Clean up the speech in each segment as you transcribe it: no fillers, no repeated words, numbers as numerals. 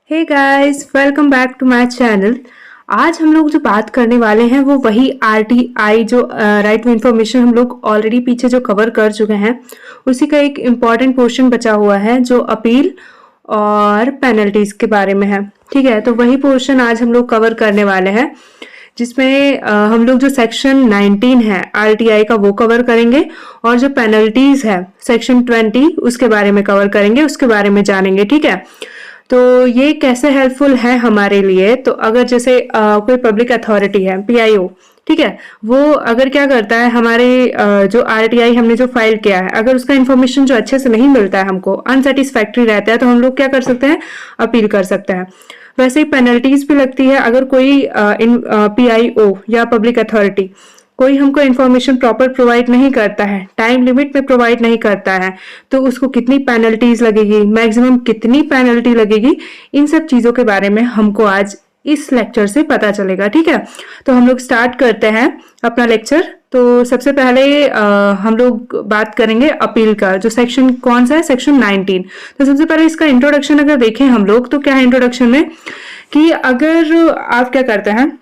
Hey guys, welcome back to my channel. आज हम लोग जो बात करने वाले हैं वो वही आरटीआई जो राइट टू इन्फॉर्मेशन हम लोग ऑलरेडी पीछे जो कवर कर चुके हैं उसी का एक इम्पॉर्टेंट पोर्शन बचा हुआ है जो अपील और पेनल्टीज के बारे में है। ठीक है, तो वही पोर्शन आज हम लोग कवर करने वाले हैं जिसमें हम लोग जो सेक्शन 19 है आरटीआई का वो कवर करेंगे और जो पेनल्टीज है सेक्शन 20 उसके बारे में कवर करेंगे, उसके बारे में जानेंगे। ठीक है, तो ये कैसे हेल्पफुल है हमारे लिए। तो अगर जैसे कोई पब्लिक अथॉरिटी है पीआईओ, ठीक है, वो अगर क्या करता है हमारे जो आरटीआई हमने जो फाइल किया है अगर उसका इन्फॉर्मेशन जो अच्छे से नहीं मिलता है, हमको अनसेटिस्फैक्ट्री रहता है, तो हम लोग क्या कर सकते हैं, अपील कर सकते हैं। वैसे ही पेनल्टीज भी लगती है अगर कोई पीआईओ या पब्लिक अथॉरिटी कोई हमको इन्फॉर्मेशन प्रॉपर प्रोवाइड नहीं करता है, टाइम लिमिट में प्रोवाइड नहीं करता है, तो उसको कितनी पेनल्टीज लगेगी, मैक्सिमम कितनी पेनल्टी लगेगी, इन सब चीजों के बारे में हमको आज इस लेक्चर से पता चलेगा। ठीक है, तो हम लोग स्टार्ट करते हैं अपना लेक्चर। तो सबसे पहले हम लोग बात करेंगे अपील का, जो सेक्शन कौन सा है, सेक्शन 19। तो सबसे पहले इसका इंट्रोडक्शन अगर देखें हम लोग तो क्या है इंट्रोडक्शन में कि अगर आप क्या करते हैं,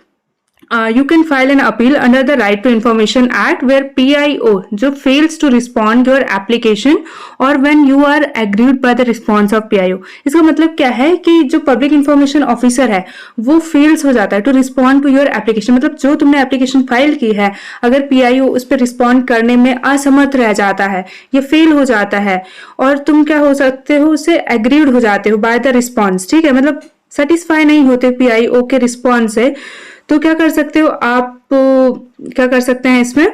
you can file an appeal under the Right to Information Act where PIO जो fails to respond your application or when you are aggrieved by the response of PIO। इसका मतलब क्या है कि जो पब्लिक इंफॉर्मेशन ऑफिसर है वो fails हो जाता है to respond to your application, मतलब जो तुमने एप्लीकेशन फाइल की है अगर PIO उस पर रिस्पॉन्ड करने में असमर्थ रह जाता है या फेल हो जाता है और तुम क्या हो सकते हो, उससे एग्रीव्ड हो जाते हो बाय द रिस्पॉन्स। ठीक है, मतलब सेटिस्फाई नहीं होते PIO के रिस्पॉन्स से, तो क्या कर सकते हो आप, क्या कर सकते हैं इसमें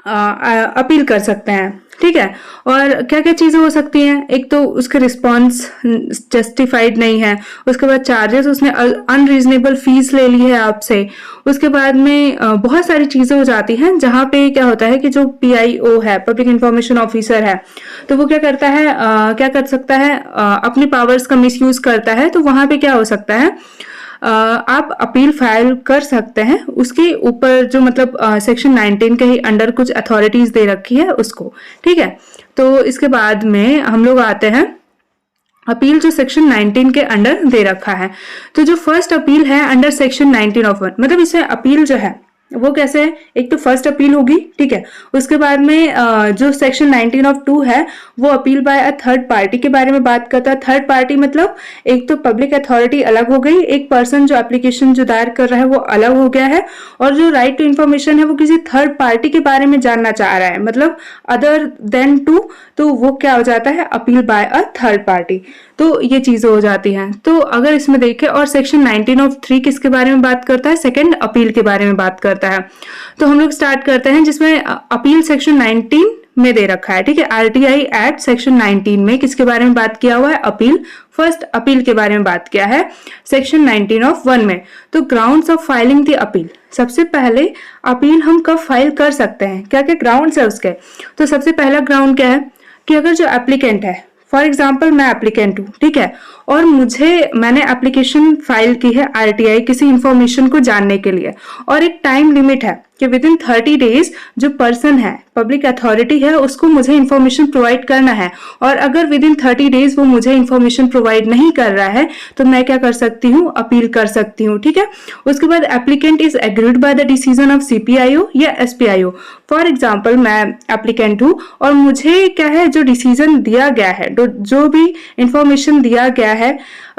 अपील कर सकते हैं। ठीक है, और क्या क्या चीजें हो सकती हैं, एक तो उसके रिस्पॉन्स जस्टिफाइड नहीं है, उसके बाद चार्जेस उसने अनरीजनेबल फीस ले ली है आपसे, उसके बाद में बहुत सारी चीजें हो जाती हैं जहां पे क्या होता है कि जो पीआईओ है पब्लिक इंफॉर्मेशन ऑफिसर है तो वो क्या करता है, क्या कर सकता है, अपने पावर्स का मिसयूज करता है। तो वहां पे क्या हो सकता है, आप अपील फाइल कर सकते हैं उसके ऊपर जो मतलब सेक्शन 19 के ही अंडर कुछ अथॉरिटीज दे रखी है उसको। ठीक है, तो इसके बाद में हम लोग आते हैं अपील जो सेक्शन 19 के अंडर दे रखा है। तो जो फर्स्ट अपील है अंडर सेक्शन 19 ऑफ 1, मतलब इसमें अपील जो है वो कैसे है, एक तो फर्स्ट अपील होगी। ठीक है, उसके बाद में जो सेक्शन 19 ऑफ 2 है वो अपील बाय अ थर्ड पार्टी के बारे में बात करता है। थर्ड पार्टी मतलब एक तो पब्लिक अथॉरिटी अलग हो गई, एक पर्सन जो एप्लीकेशन जो दायर कर रहा है वो अलग हो गया है, और जो राइट टू इन्फॉर्मेशन है वो किसी थर्ड पार्टी के बारे में जानना चाह रहा है, मतलब अदर देन टू, तो वो क्या हो जाता है, अपील बाय अ थर्ड पार्टी। तो ये चीजें हो जाती हैं। तो अगर इसमें देखें, और सेक्शन 19 ऑफ 3 किसके बारे में बात करता है, सेकंड अपील के बारे में बात करता है। तो हम लोग स्टार्ट करते हैं जिसमें अपील सेक्शन 19 में दे रखा है। ठीक है, आरटीआई एक्ट सेक्शन 19 में किसके बारे में बात किया हुआ है, अपील, फर्स्ट अपील के बारे में बात किया है सेक्शन 19 ऑफ 1 में। तो grounds of filing the appeal, सबसे पहले अपील हम कब फाइल कर सकते हैं, क्या क्या ग्राउंड्स है उसके। तो सबसे पहला ग्राउंड क्या है कि अगर जो एप्लीकेंट है, फॉर एग्जाम्पल मैं एप्लीकेंट हूँ, ठीक है, और मैंने एप्लीकेशन फाइल की है आरटीआई किसी इंफॉर्मेशन को जानने के लिए, और एक टाइम लिमिट है कि विद इन 30 डेज जो पर्सन है पब्लिक अथॉरिटी है उसको मुझे इंफॉर्मेशन प्रोवाइड करना है, और अगर विद इन 30 डेज वो मुझे इंफॉर्मेशन प्रोवाइड नहीं कर रहा है तो मैं क्या कर सकती हूँ, अपील कर सकती हूँ। ठीक है, उसके बाद applicant is agreed by the decision of CPIO या एसपीआईओ। फॉर एग्जाम्पल मैं एप्लीकेंट हूँ और मुझे क्या है, जो डिसीजन दिया गया है, जो भी इंफॉर्मेशन दिया गया है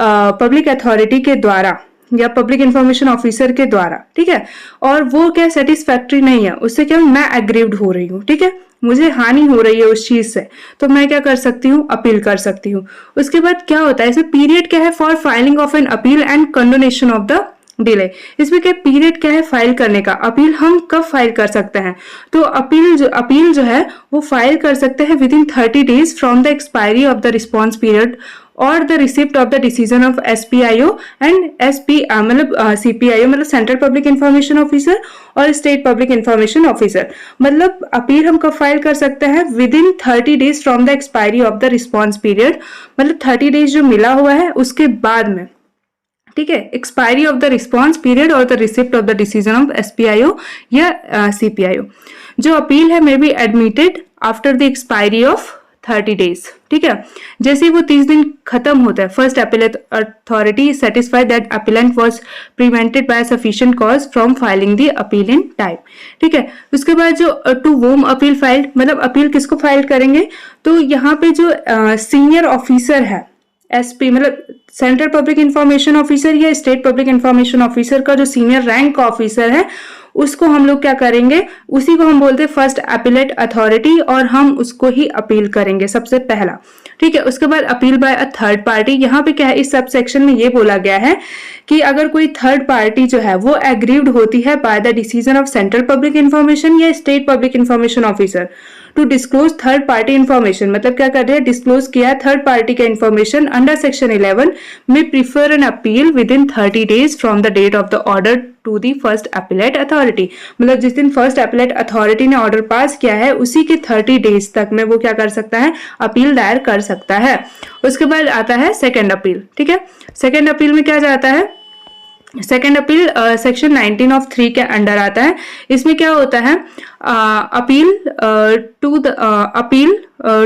पब्लिक अथॉरिटी के द्वारा या पब्लिक इंफॉर्मेशन ऑफिसर के द्वारा, ठीक है, और वो क्या सेटिस्फैक्ट्री नहीं है, उससे क्या मैं एग्रीव्ड हो रही हूँ। ठीक है, मुझे हानि हो रही है उस चीज से, तो मैं क्या कर सकती हूँ, अपील कर सकती हूँ। उसके बाद क्या होता है, इसमें पीरियड क्या है, for filing of an appeal and condonation of the delay. इसमें क्या पीरियड क्या है फाइल करने का, अपील हम कब फाइल कर सकते हैं। तो अपील जो है वो फाइल कर सकते हैं within 30 days from the expiry of the response period और the receipt of the decision of SPIO and मतलब सीपीआईओ मतलब सेंट्रल पब्लिक इंफॉर्मेशन ऑफिसर और स्टेट पब्लिक इंफॉर्मेशन ऑफिसर। मतलब अपील हम कब फाइल कर सकते हैं, within 30 days from the expiry of the response period, मतलब 30 डेज जो मिला हुआ है उसके बाद में। ठीक है, expiry of the response period और the receipt of the decision of SPIO या सीपीआईओ। जो अपील है may be admitted after the expiry of 30 days. ठीक है, जैसे ही वो 30 दिन खत्म होता है, first appellate authority satisfied that appellate was prevented by sufficient cause from filing the appeal in time. ठीक है, उसके बाद जो टू वोम अपील फाइल्ड, मतलब अपील किसको फाइल करेंगे, तो यहाँ पे जो सीनियर ऑफिसर है, एसपी मतलब सेंट्रल पब्लिक इंफॉर्मेशन ऑफिसर या स्टेट पब्लिक इंफॉर्मेशन ऑफिसर का जो सीनियर रैंक का ऑफिसर है, उसको हम लोग क्या करेंगे, उसी को हम बोलते हैं फर्स्ट अपीलेट अथॉरिटी, और हम उसको ही अपील करेंगे सबसे पहला। ठीक है, उसके बाद अपील बाय अ थर्ड पार्टी। यहाँ पे क्या है, इस सब सेक्शन में ये बोला गया है कि अगर कोई थर्ड पार्टी जो है वो एग्रीव्ड होती है by the decision of central public information या state public information officer to disclose third party information, मतलब क्या कर रहे हैं, डिस्क्लोज किया थर्ड पार्टी का इंफॉर्मेशन अंडर सेक्शन 11 में prefer an appeal within 30 days from the date of the order to the first appellate authority. मतलब जिस दिन फर्स्ट अपीलेट अथॉरिटी ने ऑर्डर पास किया है उसी के 30 डेज तक में वो क्या कर सकता है, अपील दायर कर सकता है। उसके बाद आता है सेकेंड अपील। ठीक है, सेकेंड अपील में क्या जाता है, सेकेंड अपील सेक्शन 19 ऑफ 3 के अंडर आता है। इसमें क्या होता है, appeal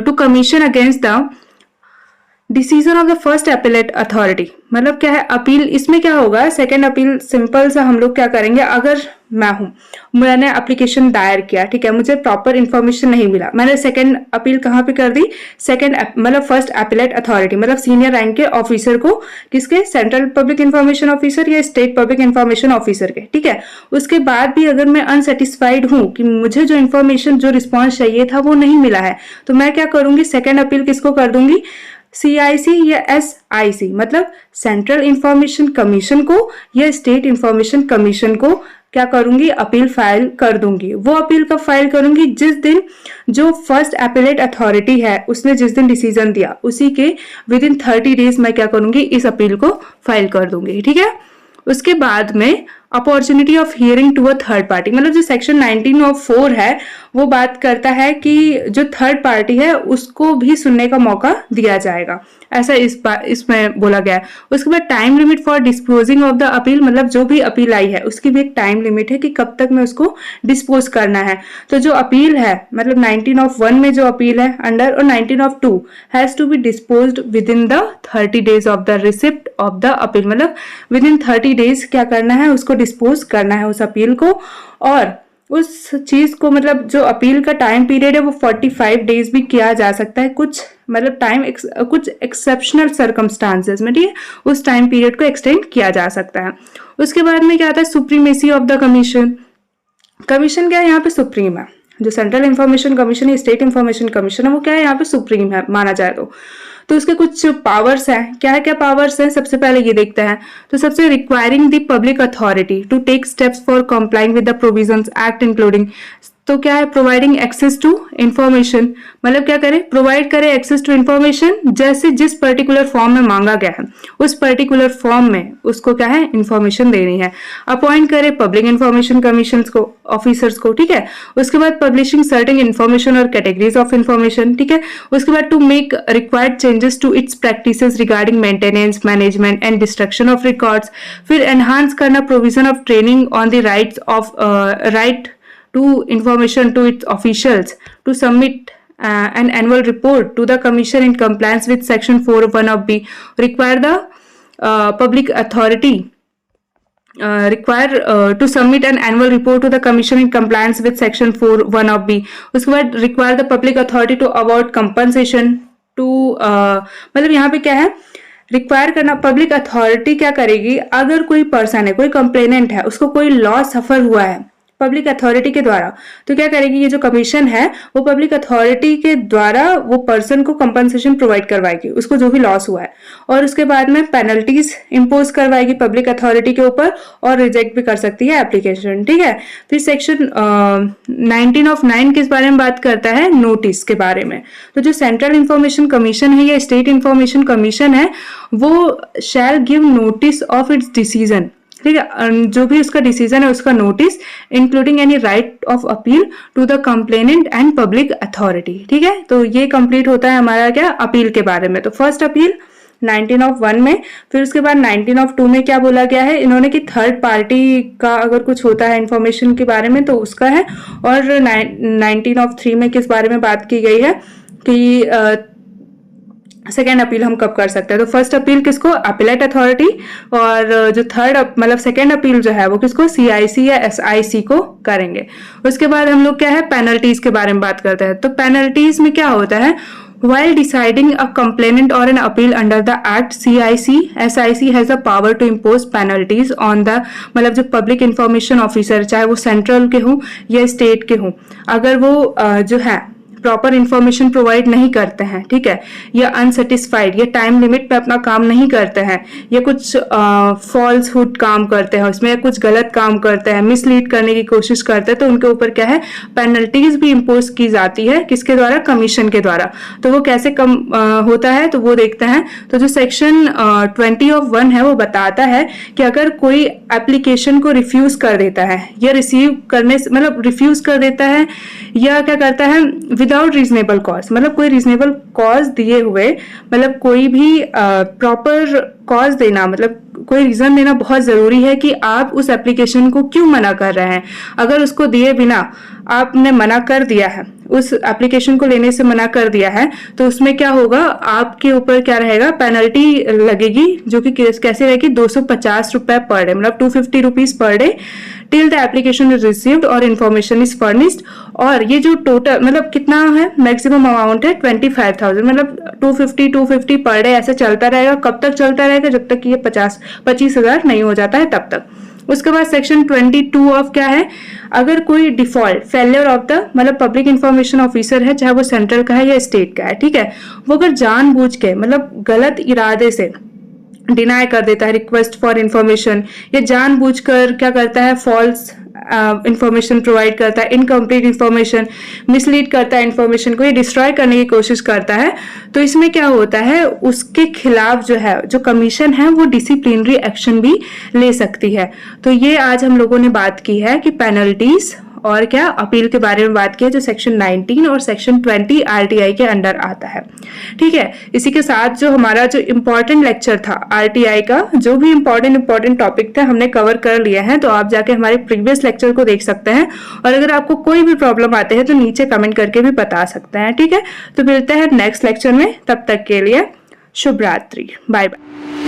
to commission against the decision of the first appellate authority. मतलब क्या है अपील, इसमें क्या होगा, सेकेंड अपील सिंपल सा हम लोग क्या करेंगे, अगर मैं हूं, मैंने एप्लीकेशन दायर किया, ठीक है, मुझे प्रॉपर इंफॉर्मेशन नहीं मिला, मैंने सेकेंड अपील कहाँ पे कर दी, सेकेंड मतलब फर्स्ट अपीलेट अथॉरिटी मतलब सीनियर रैंक के ऑफिसर को, किसके, सेंट्रल पब्लिक इंफॉर्मेशन ऑफिसर या स्टेट पब्लिक इंफॉर्मेशन ऑफिसर के। ठीक है, उसके बाद भी अगर मैं अनसेटिस्फाइड हूं कि मुझे जो इंफॉर्मेशन जो रिस्पॉन्स चाहिए था वो नहीं मिला है, तो मैं क्या करूंगी, सेकेंड अपील किसको कर दूंगी, CIC या SIC मतलब सेंट्रल इंफॉर्मेशन कमीशन को या स्टेट इंफॉर्मेशन कमीशन को क्या करूंगी, अपील फाइल कर दूंगी। वो अपील कब फाइल करूंगी, जिस दिन जो फर्स्ट अपीलेट अथॉरिटी है उसने जिस दिन डिसीजन दिया उसी के विद इन 30 डेज मैं क्या करूंगी, इस अपील को फाइल कर दूंगी। ठीक है, उसके बाद में opportunity of hearing to a third party, मतलब जो सेक्शन 19 ऑफ 4 है वो बात करता है कि जो थर्ड पार्टी है उसको भी सुनने का मौका दिया जाएगा, ऐसा इसमें बोला गया है। उसके बाद time limit for disposing of the appeal, मतलब जो भी अपील आई है उसकी भी एक टाइम लिमिट है कि कब तक में उसको डिस्पोज करना है। तो जो अपील है मतलब 19 ऑफ 1 में जो अपील है अंडर, और 19 of 2 has to be disposed within the 30 days of the receipt of the appeal, मतलब विद इन 30 डेज क्या करना है, उसको डिस्पोज करना है उस अपील को। और उस चीज को मतलब जो अपील का टाइम पीरियड है वो 45 डेज भी किया जा सकता है, कुछ मतलब कुछ एक्सेप्शनल सर्कमस्टांसेस में, ठीक है, उस टाइम पीरियड को एक्सटेंड किया जा सकता है। उसके बाद में क्या आता है, supremacy of the commission. Commission क्या है, यहाँ पे सुप्रीम है, जो सेंट्रल इंफॉर्मेशन कमीशन या स्टेट इंफॉर्मेशन कमीशन है वो क्या है, यहाँ पे सुप्रीम है माना जाए तो उसके कुछ पावर्स हैं, क्या पावर्स हैं, सबसे पहले ये देखते हैं। तो सबसे requiring the public authority to take steps for complying with the provisions act including, तो क्या है, प्रोवाइडिंग एक्सेस टू इंफॉर्मेशन, मतलब क्या करे, प्रोवाइड करे एक्सेस टू इंफॉर्मेशन, जैसे जिस पर्टिकुलर फॉर्म में मांगा गया है उस पर्टिकुलर फॉर्म में उसको क्या है, इंफॉर्मेशन देनी है। अपॉइंट करे पब्लिक इंफॉर्मेशन कमीशन को, ऑफिसर्स को। ठीक है, उसके बाद पब्लिशिंग सर्टेन इंफॉर्मेशन और कैटेगरीज ऑफ इंफॉर्मेशन। ठीक है, उसके बाद to make required changes to its practices regarding maintenance, management and destruction of records. फिर एनहांस करना provision of training on the right to information to its officials to submit an annual report to the commission in compliance with section 4(1) of B. Require the public authority to submit an annual report to the commission in compliance with section 4(1) of B. उसके बाद require the public authority to award compensation to मतलब यहाँ पे क्या है, require करना, public authority क्या करेगी, अगर कोई पर्सन है, कोई कंप्लेनेंट है, उसको कोई लॉस सफर हुआ है पब्लिक अथॉरिटी के द्वारा, तो क्या करेगी, ये जो कमीशन है वो पब्लिक अथॉरिटी के द्वारा वो पर्सन को कंपनसेशन प्रोवाइड करवाएगी, उसको जो भी लॉस हुआ है, और उसके बाद में पेनल्टीज इंपोज करवाएगी पब्लिक अथॉरिटी के ऊपर, और रिजेक्ट भी कर सकती है एप्लीकेशन। ठीक है, फिर सेक्शन 19 ऑफ 9 किस बारे में बात करता है, नोटिस के बारे में। तो जो सेंट्रल इंफॉर्मेशन कमीशन है या स्टेट इंफॉर्मेशन कमीशन है वो shall give notice of its decision, ठीक है, जो भी उसका डिसीजन है उसका notice, including any right of appeal to the complainant and public authority. ठीक है, तो ये कंप्लीट होता है हमारा क्या, अपील के बारे में। तो फर्स्ट अपील 19 ऑफ 1 में, फिर उसके बाद 19 ऑफ 2 में क्या बोला गया है इन्होंने कि थर्ड पार्टी का अगर कुछ होता है इंफॉर्मेशन के बारे में तो उसका है, और 19 ऑफ 3 में किस बारे में बात की गई है, कि सेकेंड अपील हम कब कर सकते हैं। तो फर्स्ट अपील किसको, अपीलेट अथॉरिटी, और जो थर्ड मतलब सेकेंड अपील जो है वो किसको, CIC या SIC को करेंगे। उसके बाद हम लोग क्या है, पेनल्टीज के बारे में बात करते हैं। तो पेनल्टीज में क्या होता है, while deciding a complaint or an appeal under the act, SIC has the power to impose penalties on the मतलब जो पब्लिक इंफॉर्मेशन ऑफिसर, चाहे वो सेंट्रल के हों या स्टेट के हों, अगर वो जो है प्रॉपर इंफॉर्मेशन प्रोवाइड नहीं करते हैं, ठीक है, या अनसेटिस्फाइड या टाइम लिमिट पे अपना काम नहीं करते हैं, या कुछ फॉल्सहुड काम करते हैं उसमें, या कुछ गलत काम करते हैं, मिसलीड करने की कोशिश करते हैं, तो उनके ऊपर क्या है, पेनल्टीज भी इम्पोज की जाती है। किसके द्वारा, कमीशन के द्वारा। तो वो कैसे कम होता है, तो वो देखते हैं। तो जो सेक्शन 20(1) है वो बताता है कि अगर कोई एप्लीकेशन को रिफ्यूज कर देता है या रिसीव करने से मतलब रिफ्यूज कर देता है या क्या करता है विदाउट रीजनेबल कॉज, मतलब कोई रीजनेबल कॉज दिए हुए, मतलब कोई भी प्रॉपर कॉज देना, मतलब कोई रीजन देना बहुत जरूरी है कि आप उस एप्लीकेशन को क्यों मना कर रहे हैं। अगर उसको दिए बिना आपने मना कर दिया है, उस एप्लीकेशन को लेने से मना कर दिया है, तो उसमें क्या होगा, आपके ऊपर क्या रहेगा, पेनल्टी लगेगी, जो कि कैसे रहेगी, 250 रुपए पर डे, मतलब 250 rupees per day till the application is received और इन्फॉर्मेशन इज फर्निश्ड। और ये जो टोटल मतलब कितना है, मैक्सिमम अमाउंट है 25,000, मतलब 250 पर डे ऐसे चलता रहेगा। कब तक चलता रहेगा, जब तक कि ये 25,000 नहीं हो जाता है तब तक। उसके बाद सेक्शन 22 ऑफ क्या है, अगर कोई डिफॉल्ट फेलियर ऑफ द मतलब पब्लिक इंफॉर्मेशन ऑफिसर है, चाहे वो सेंट्रल का है या स्टेट का है, ठीक है, वो अगर जानबूझ के मतलब गलत इरादे से डिनाई कर देता है रिक्वेस्ट फॉर इंफॉर्मेशन, या जानबूझकर क्या करता है, फॉल्स इंफॉर्मेशन प्रोवाइड करता है, इनकम्प्लीट इंफॉर्मेशन, मिसलीड करता है इंफॉर्मेशन को, ये डिस्ट्रॉय करने की कोशिश करता है, तो इसमें क्या होता है, उसके खिलाफ जो है जो कमीशन है वो डिसिप्लिनरी एक्शन भी ले सकती है। तो ये आज हम लोगों ने बात की है कि पेनल्टीज और क्या अपील के बारे में बात की है, जो सेक्शन 19 और सेक्शन 20 RTI के अंडर आता है। ठीक है, इसी के साथ जो हमारा जो इम्पोर्टेंट लेक्चर था RTI का, जो भी इम्पोर्टेंट टॉपिक थे हमने कवर कर लिया है, तो आप जाके हमारे प्रीवियस लेक्चर को देख सकते हैं। और अगर आपको कोई भी प्रॉब्लम आते हैं तो नीचे कमेंट करके भी बता सकते हैं। ठीक है, तो मिलते हैं नेक्स्ट लेक्चर में, तब तक के लिए शुभ रात्रि, बाय बाय।